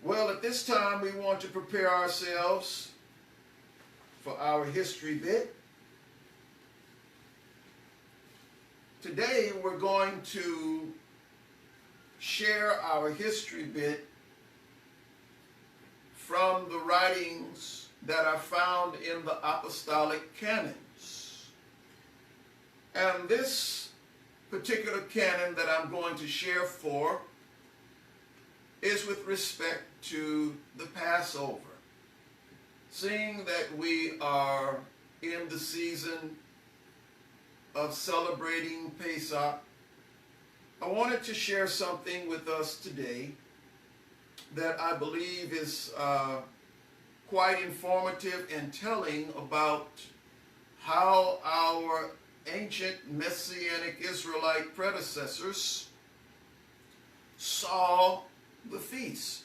Well, at this time we want to prepare ourselves for our history bit. Today we're going to share our history bit from the writings that are found in the Apostolic Canons. And this particular canon that I'm going to share for is with respect to the Passover. Seeing that we are in the season of celebrating Pesach, I wanted to share something with us today that I believe is quite informative and telling about how our ancient Messianic Israelite predecessors saw the feast.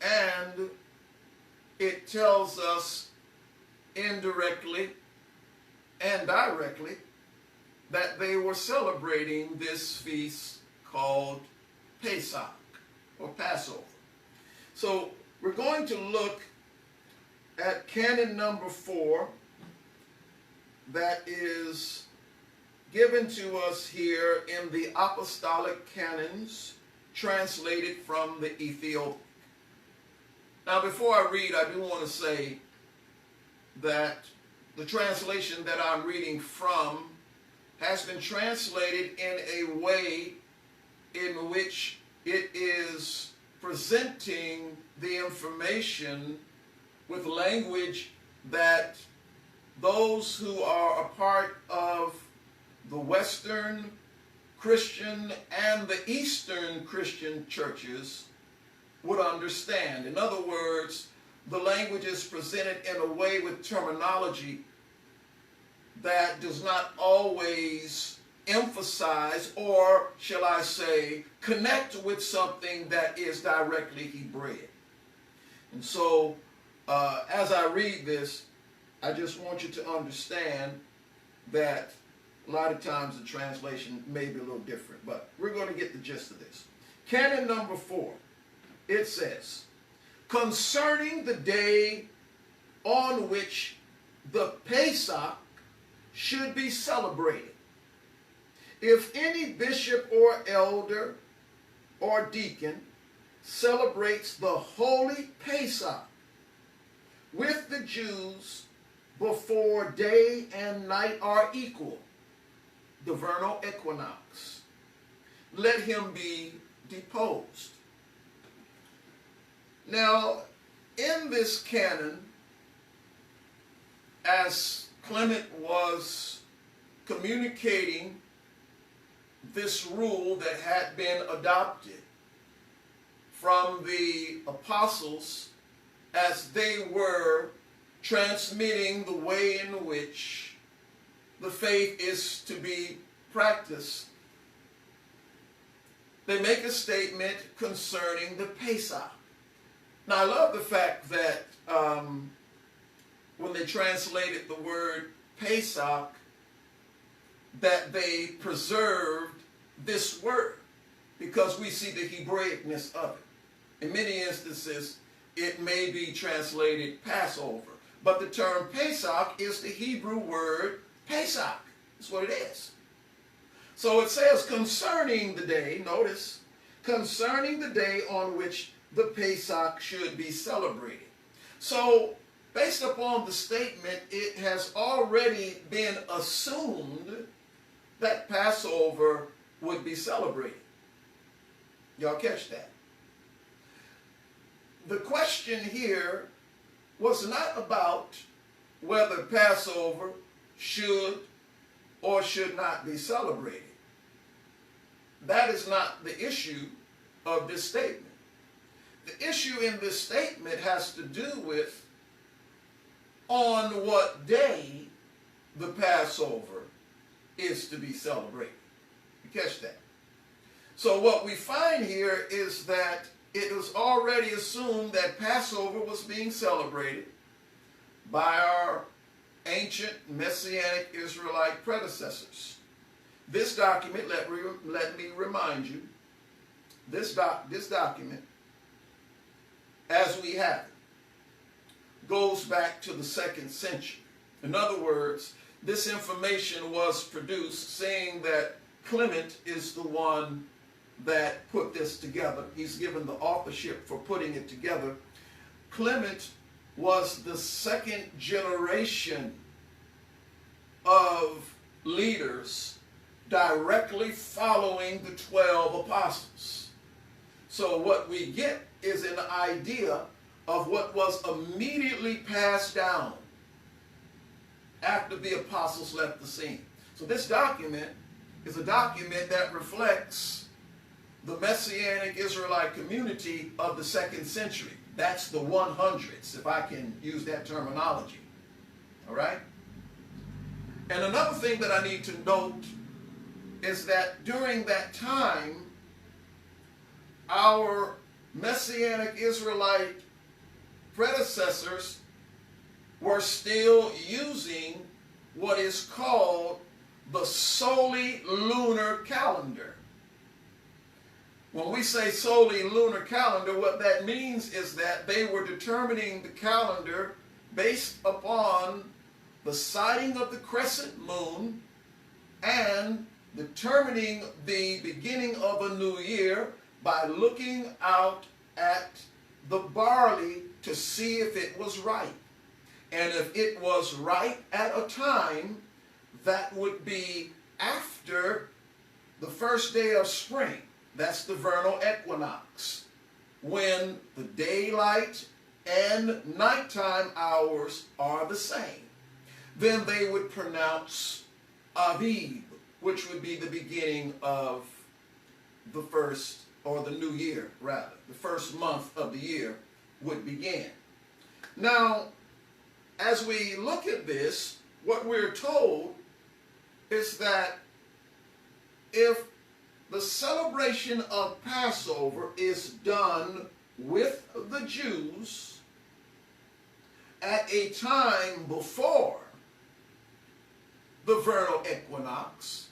And it tells us indirectly and directly that they were celebrating this feast called Pesach, or Passover. So we're going to look at canon number 4 that is given to us here in the Apostolic Canons, translated from the Ethiopic. Now before I read, I do want to say that the translation that I'm reading from has been translated in a way in which it is presenting the information with language that those who are a part of the Western Christian and the Eastern Christian churches would understand. In other words, the language is presented in a way with terminology that does not always emphasize, or shall I say, connect with something that is directly Hebraic. And so, as I read this, I just want you to understand that a lot of times the translation may be a little different, but we're going to get the gist of this. Canon number 4, it says, concerning the day on which the Pesach should be celebrated, if any bishop or elder or deacon celebrates the holy Pesach with the Jews before day and night are equal, the vernal equinox, let him be deposed. Now, in this canon, as Clement was communicating this rule that had been adopted from the apostles as they were transmitting the way in which the faith is to be practiced, they make a statement concerning the Pesach. Now, I love the fact that when they translated the word Pesach, that they preserved this word, because we see the Hebraicness of it. In many instances, it may be translated Passover, but the term Pesach is the Hebrew word Pesach. That's what it is. So it says concerning the day, notice, concerning the day on which the Pesach should be celebrated. So based upon the statement, it has already been assumed that Passover would be celebrated. Y'all catch that? The question here was not about whether Passover should or should not be celebrated. That is not the issue of this statement. The issue in this statement has to do with on what day the Passover is to be celebrated. You catch that? So what we find here is that it was already assumed that Passover was being celebrated by our ancient Messianic Israelite predecessors. This document, let me remind you, this document as we have it goes back to the 2nd century. In other words, this information was produced saying that Clement is the one that put this together. He's given the authorship for putting it together. Clement was the 2nd generation of leaders directly following the 12 apostles. So what we get is an idea of what was immediately passed down after the apostles left the scene. So this document is a document that reflects the Messianic Israelite community of the 2nd century. That's the 100s, if I can use that terminology. All right? And another thing that I need to note is that during that time, our Messianic Israelite predecessors were still using what is called the solely lunar calendar. When we say solely lunar calendar, what that means is that they were determining the calendar based upon the sighting of the crescent moon and determining the beginning of a new year by looking out at the barley to see if it was ripe. And if it was ripe at a time, that would be after the first day of spring. That's the vernal equinox, when the daylight and nighttime hours are the same. Then they would pronounce Aviv, which would be the beginning of the first, or the new year rather. The first month of the year would begin. Now, as we look at this, what we're told is that if the celebration of Passover is done with the Jews at a time before the vernal equinox,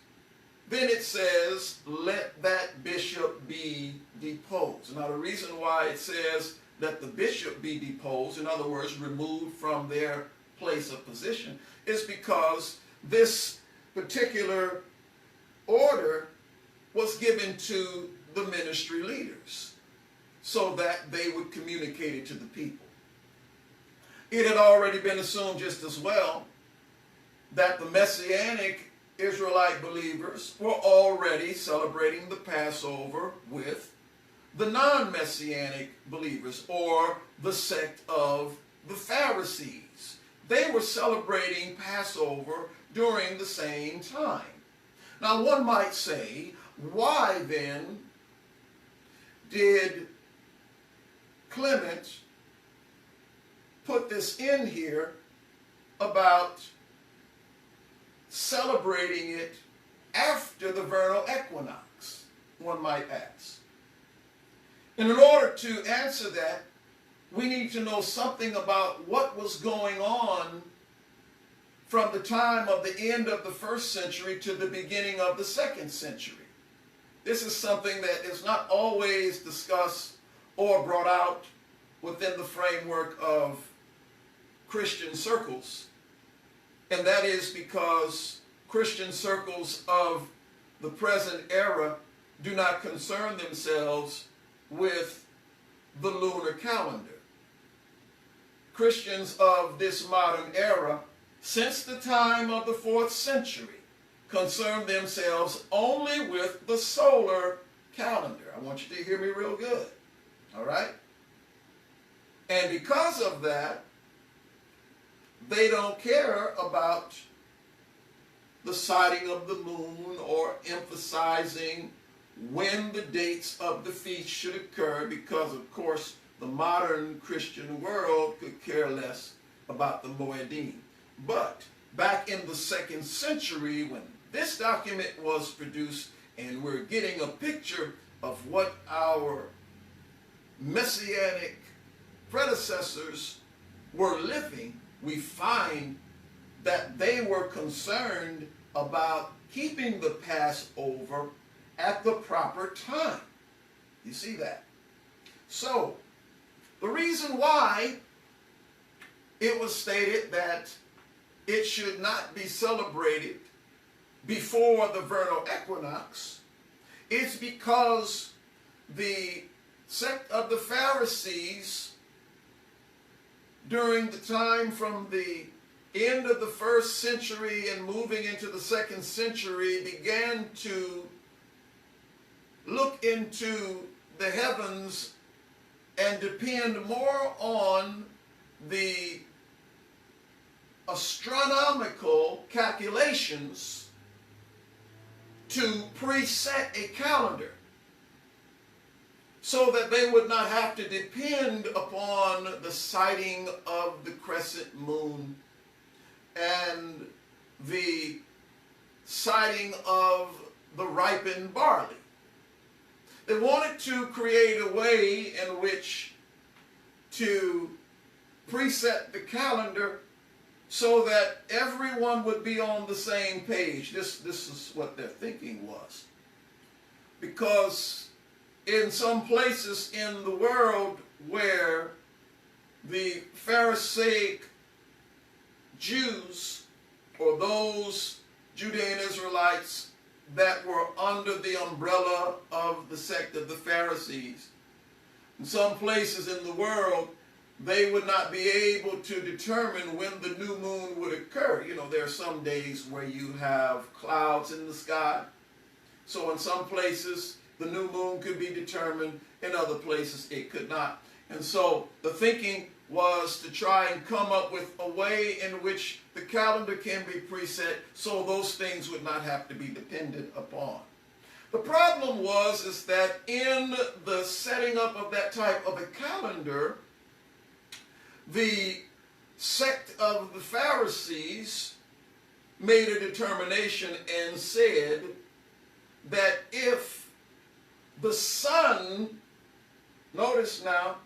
then it says, let that bishop be deposed. Now, the reason why it says that the bishop be deposed, in other words, removed from their place of position, is because this particular order was given to the ministry leaders so that they would communicate it to the people. It had already been assumed just as well that the Messianic Israelite believers were already celebrating the Passover with the non-Messianic believers, or the sect of the Pharisees. They were celebrating Passover during the same time. Now, one might say, why then did Clement put this in here about celebrating it after the vernal equinox, one might ask? And in order to answer that, we need to know something about what was going on from the time of the end of the 1st century to the beginning of the 2nd century. This is something that is not always discussed or brought out within the framework of Christian circles. And that is because Christian circles of the present era do not concern themselves with the lunar calendar. Christians of this modern era, since the time of the 4th century, concern themselves only with the solar calendar. I want you to hear me real good. All right? And because of that, they don't care about the sighting of the moon or emphasizing when the dates of the feast should occur, because, of course, the modern Christian world could care less about the Moedim. But back in the 2nd century, when this document was produced, and we're getting a picture of what our Messianic predecessors were living, we find that they were concerned about keeping the Passover at the proper time. You see that? So, the reason reason why it was stated that it should not be celebrated before the vernal equinox is because the sect of the Pharisees during the time from the end of the 1st century and moving into the 2nd century began to look into the heavens and depend more on the astronomical calculations to preset a calendar so that they would not have to depend upon the sighting of the crescent moon and the sighting of the ripened barley. They wanted to create a way in which to preset the calendar so that everyone would be on the same page. This is what their thinking was. Because in some places in the world where the Pharisaic Jews, or those Judean Israelites that were under the umbrella of the sect of the Pharisees, in some places in the world, they would not be able to determine when the new moon would occur. You know, there are some days where you have clouds in the sky. So in some places, the new moon could be determined. In other places, it could not. And so the thinking was to try and come up with a way in which the calendar can be preset so those things would not have to be dependent upon. The problem is that in the setting up of that type of a calendar, the sect of the Pharisees made a determination and said that if the sun, notice now,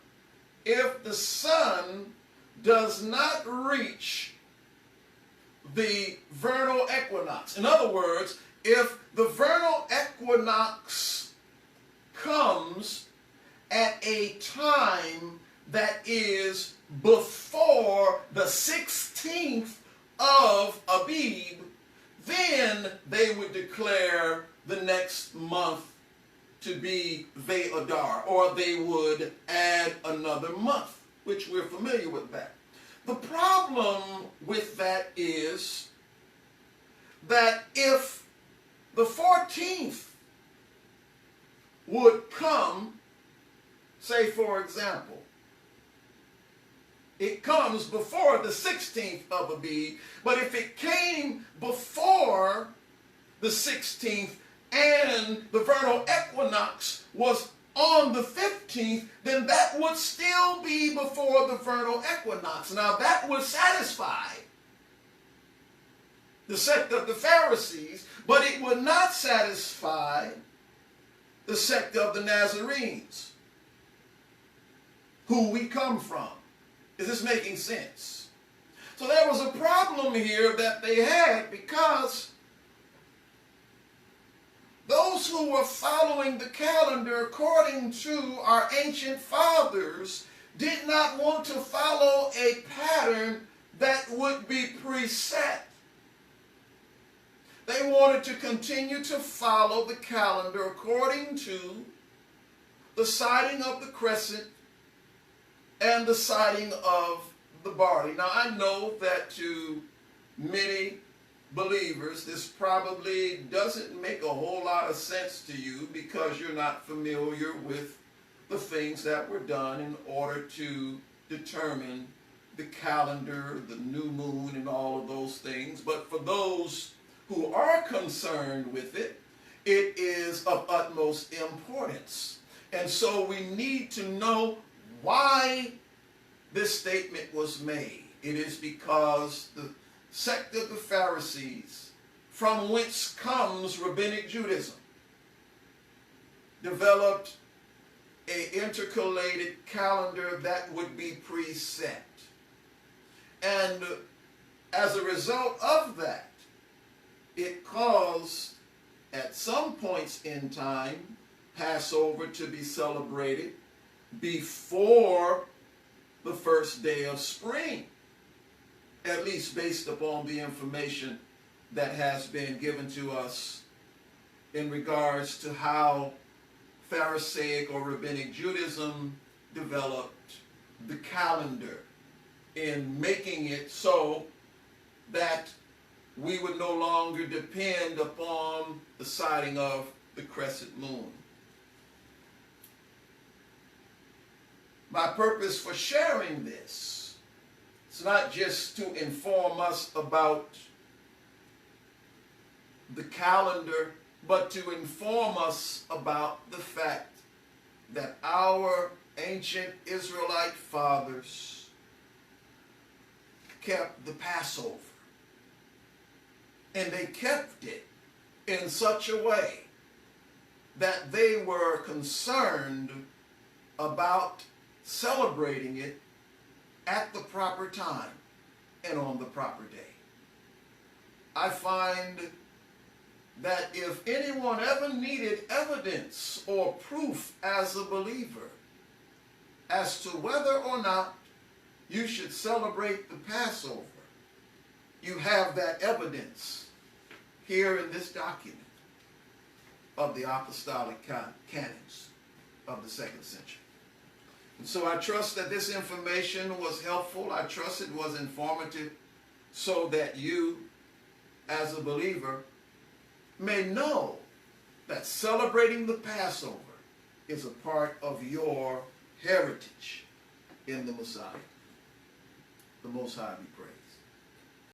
if the sun does not reach the vernal equinox, in other words, if the vernal equinox comes at a time that is before the 16th of Abib, then they would declare the next month to be Ve'adar, or they would add another month, which we're familiar with that. The problem with that is that if the 14th would come, say for example, it comes before the 16th of Abib, but if it came before the 16th and the vernal equinox was on the 15th, then that would still be before the vernal equinox. Now that would satisfy the sect of the Pharisees, but it would not satisfy the sect of the Nazarenes, who we come from. Is this making sense? So there was a problem here that they had, because those who were following the calendar according to our ancient fathers did not want to follow a pattern that would be preset. They wanted to continue to follow the calendar according to the sighting of the crescent and the sighting of the barley. Now I know that to many believers, this probably doesn't make a whole lot of sense to you because you're not familiar with the things that were done in order to determine the calendar, the new moon, and all of those things. But for those who are concerned with it, it is of utmost importance. And so we need to know why this statement was made. It is because the sect of the Pharisees, from whence comes rabbinic Judaism, developed an intercalated calendar that would be preset. And as a result of that, it caused, at some points in time, Passover to be celebrated before the first day of spring, at least based upon the information that has been given to us in regards to how Pharisaic or Rabbinic Judaism developed the calendar in making it so that we would no longer depend upon the sighting of the crescent moon. My purpose for sharing this, it's not just to inform us about the calendar, but to inform us about the fact that our ancient Israelite fathers kept the Passover. And they kept it in such a way that they were concerned about celebrating it at the proper time and on the proper day. I find that if anyone ever needed evidence or proof as a believer as to whether or not you should celebrate the Passover, you have that evidence here in this document of the Apostolic Canons of the 2nd century. And so I trust that this information was helpful. I trust it was informative so that you, as a believer, may know that celebrating the Passover is a part of your heritage in the Messiah. The Most High be praised.